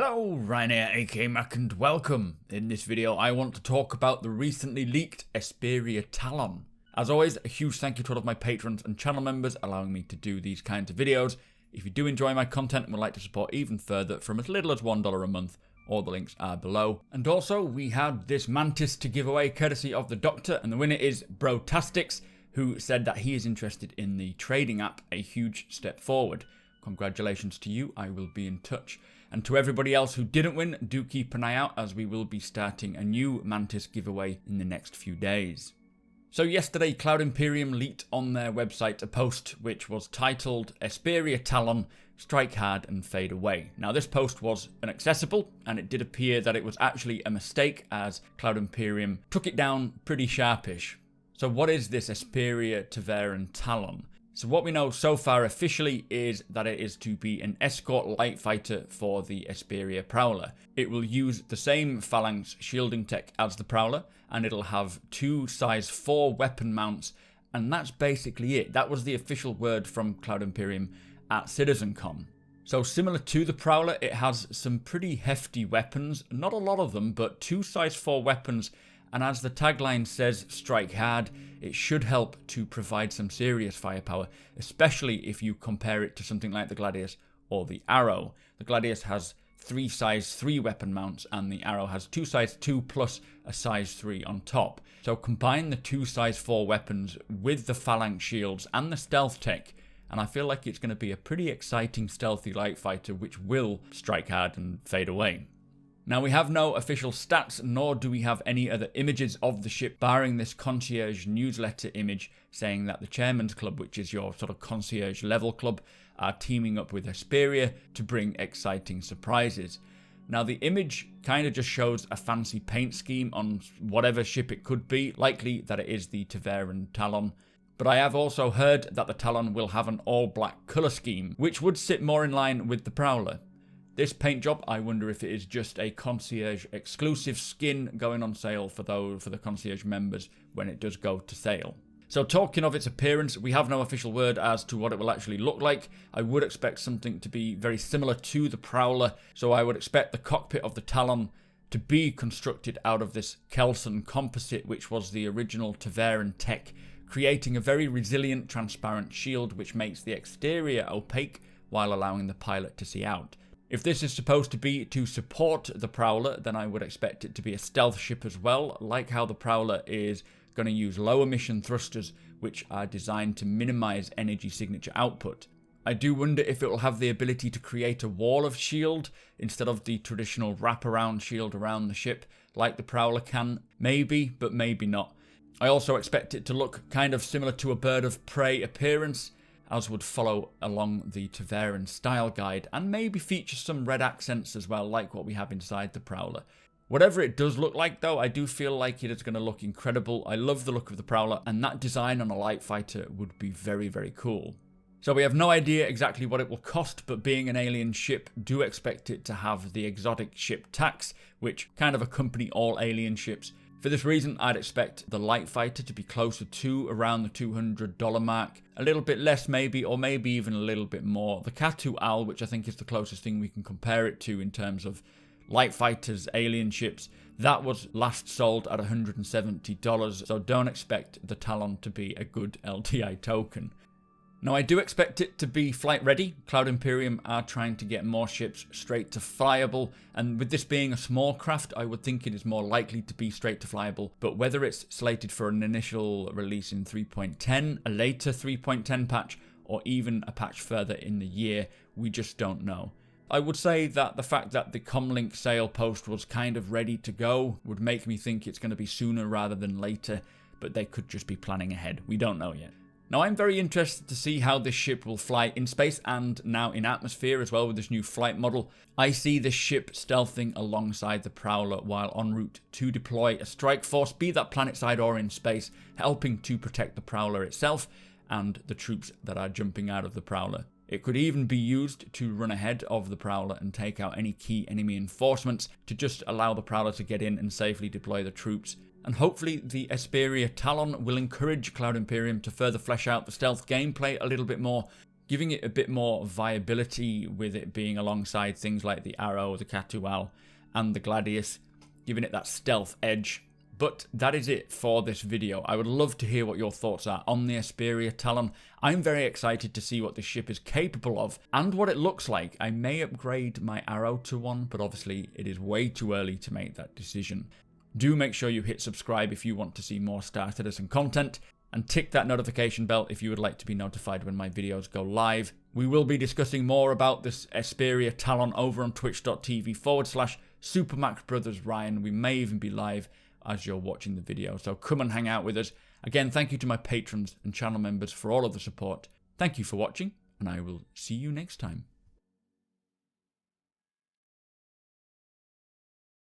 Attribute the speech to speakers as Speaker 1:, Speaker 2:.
Speaker 1: Hello, Ryan here, aka Mac, and welcome. In this video, I want to talk about the recently leaked Esperia Talon. As always, a huge thank you to all of my patrons and channel members allowing me to do these kinds of videos. If you do enjoy my content and would like to support even further from as little as $1 a month, all the links are below. And also, we had this mantis to give away courtesy of the Doctor, and the winner is Brotastics, who said that he is interested in the trading app, a huge step forward. Congratulations to you, I will be in touch. And to everybody else who didn't win, do keep an eye out as we will be starting a new Mantis giveaway in the next few days. So yesterday, Cloud Imperium leaked on their website a post which was titled Esperia Talon, Strike Hard and Fade Away. Now this post was inaccessible, and it did appear that it was actually a mistake as Cloud Imperium took it down pretty sharpish. So what is this Esperia Tevarin Talon? So what we know so far officially is that it is to be an escort light fighter for the Esperia Prowler. It will use the same phalanx shielding tech as the Prowler, and it'll have 2 size 4 weapon mounts, and that's basically it. That was the official word from Cloud Imperium at CitizenCon. So similar to the Prowler, it has some pretty hefty weapons, not a lot of them, but 2 size 4 weapons. And as the tagline says, strike hard, it should help to provide some serious firepower, especially if you compare it to something like the Gladius or the Arrow. The Gladius has 3 size 3 weapon mounts, and the Arrow has 2 size 2 plus a size 3 on top. So combine the 2 size 4 weapons with the phalanx shields and the stealth tech, and I feel like it's going to be a pretty exciting stealthy light fighter which will strike hard and fade away. Now we have no official stats, nor do we have any other images of the ship, barring this concierge newsletter image saying that the Chairman's Club, which is your sort of concierge level club, are teaming up with Esperia to bring exciting surprises. Now the image kind of just shows a fancy paint scheme on whatever ship it could be, likely that it is the Tevarin Talon. But I have also heard that the Talon will have an all-black colour scheme, which would sit more in line with the Prowler. This paint job, I wonder if it is just a concierge exclusive skin going on sale for the concierge members when it does go to sale. So talking of its appearance, we have no official word as to what it will actually look like. I would expect something to be very similar to the Prowler, so I would expect the cockpit of the Talon to be constructed out of this Kelson composite, which was the original Tevarin tech, creating a very resilient, transparent shield which makes the exterior opaque while allowing the pilot to see out. If this is supposed to be to support the Prowler, then I would expect it to be a stealth ship as well, like how the Prowler is going to use low emission thrusters, which are designed to minimize energy signature output. I do wonder if it will have the ability to create a wall of shield instead of the traditional wraparound shield around the ship, like the Prowler can. Maybe, but maybe not. I also expect it to look kind of similar to a bird of prey appearance, as would follow along the Tevarin style guide, and maybe feature some red accents as well, like what we have inside the Prowler. Whatever it does look like though, I do feel like it is going to look incredible. I love the look of the Prowler, and that design on a light fighter would be very, very cool. So we have no idea exactly what it will cost, but being an alien ship, do expect it to have the exotic ship tax, which kind of accompany all alien ships. For this reason, I'd expect the light fighter to be closer to around the $200 mark. A little bit less maybe, or maybe even a little bit more. The Katu Al, which I think is the closest thing we can compare it to in terms of light fighters, alien ships, that was last sold at $170, so don't expect the Talon to be a good LTI token. Now I do expect it to be flight ready. Cloud Imperium are trying to get more ships straight to flyable, and with this being a small craft, I would think it is more likely to be straight to flyable, but whether it's slated for an initial release in 3.10, a later 3.10 patch, or even a patch further in the year, we just don't know. I would say that the fact that the Comlink sale post was kind of ready to go would make me think it's going to be sooner rather than later, but they could just be planning ahead. We don't know yet. Now I'm very interested to see how this ship will fly in space and now in atmosphere as well with this new flight model. I see this ship stealthing alongside the Prowler while en route to deploy a strike force, be that planetside or in space, helping to protect the Prowler itself and the troops that are jumping out of the Prowler. It could even be used to run ahead of the Prowler and take out any key enemy enforcements to just allow the Prowler to get in and safely deploy the troops. And hopefully the Esperia Talon will encourage Cloud Imperium to further flesh out the stealth gameplay a little bit more, giving it a bit more viability with it being alongside things like the Arrow, the Catual, and the Gladius, giving it that stealth edge. But that is it for this video. I would love to hear what your thoughts are on the Esperia Talon. I'm very excited to see what this ship is capable of and what it looks like. I may upgrade my Arrow to one, but obviously it is way too early to make that decision. Do make sure you hit subscribe if you want to see more Star Citizen content, and tick that notification bell if you would like to be notified when my videos go live. We will be discussing more about this Esperia Talon over on twitch.tv/supermacbrothers Ryan. We may even be live as you're watching the video, so come and hang out with us. Again, thank you to my patrons and channel members for all of the support. Thank you for watching, and I will see you next time.